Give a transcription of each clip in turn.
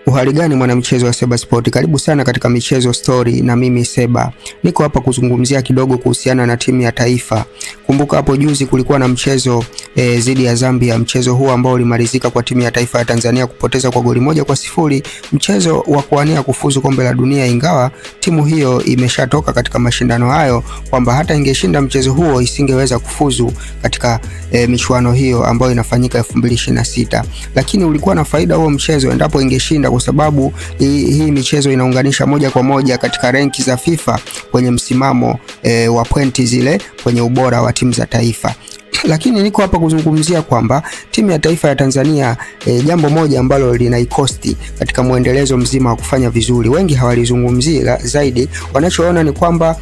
Uhali gani mwanamchezo wa Seba Sport, karibu sana katika Michezo Story na mimi Seba. Niko hapa kuzungumzia kidogo kuhusiana na timu ya taifa. Kumbuka hapo juzi kulikuwa na mchezo dhidi ya Zambia, mchezo huu ambao ulimalizika kwa timu ya taifa ya Tanzania kupoteza kwa goli 1-0, mchezo wa kuania kufuzu kombe la dunia, ingawa timu hiyo imeshatoka katika mashindano hayo, kwamba hata ingeshinda mchezo huo isingeweza kufuzu katika michuano hiyo ambayo inafanyika 2026. Lakini ulikuwa na faida huo mchezo endapo ingeshinda, kwa sababu hii michezo inaunganisha moja kwa moja katika renki za FIFA kwenye msimamo wa pointi zile kwenye ubora wa timu za taifa. Lakini niko hapa kuzungumzia kwamba timu ya taifa ya Tanzania jambo moja ambalo linaikosti katika muendelezo mzima wa kufanya vizuri, wengi hawalizungumzia zaidi. Wanachoona ni kwamba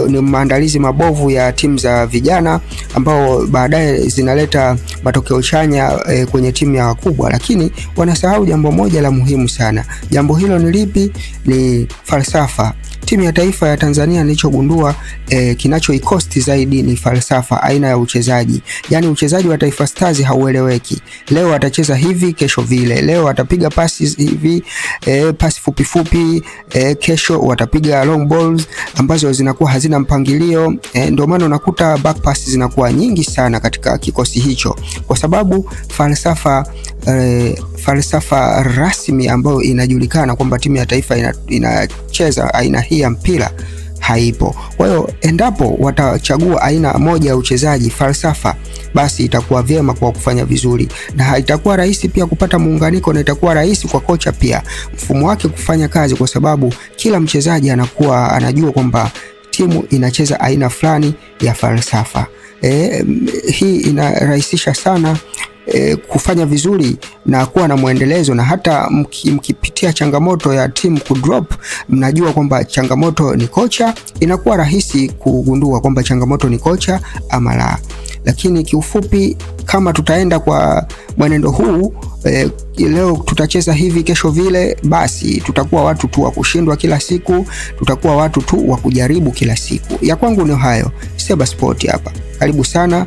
ni maandalizi mabovu ya timu za vijana ambao baadaye zinaleta matokeo chanya kwenye timu ya wakubwa, lakini wanasahau jambo moja la muhimu sana. Jambo hilo ni lipi? Ni falsafa. Timu ya taifa ya Tanzania nilichogundua kinachoikosti zaidi ni falsafa, aina ya uchezaji. Yani uchezaji wa Taifa Stars haueleweki. Leo atacheza hivi, kesho vile. Leo atapiga pasi hivi, pasi fupi fupi, kesho watapiga long balls ambazo zinakuwa hazina mpangilio. Ndio maana unakuta back pass zinakuwa nyingi sana katika kikosi hicho, kwa sababu falsafa rasmi ambayo inajulikana kwamba timu ya taifa inacheza aina hii ya mpira haipo. Kwa hiyo endapo watachagua aina moja ya uchezaji, falsafa, basi itakuwa vyema kwa kufanya vizuri, na itakuwa rahisi pia kupata muunganiko, na itakuwa rahisi kwa kocha pia mfumo wake kufanya kazi, kwa sababu kila mchezaji anakuwa anajua kwamba timu inacheza aina fulani ya falsafa. Hii inarahisisha sana kufanya vizuri na kuwa na muendelezo, na hata mkipitia changamoto ya timu kudrop, mnajua kwamba changamoto ni kocha, inakuwa rahisi kugundua kwamba changamoto ni kocha ama la. Lakini kiufupi, kama tutaenda kwa mwenendo huu, leo tutacheza hivi, kesho vile, basi tutakuwa watu tu wa kushindwa kila siku, tutakuwa watu tu wa kujaribu kila siku. Ya kwangu ni hayo. Seba Sport hapa, karibu sana.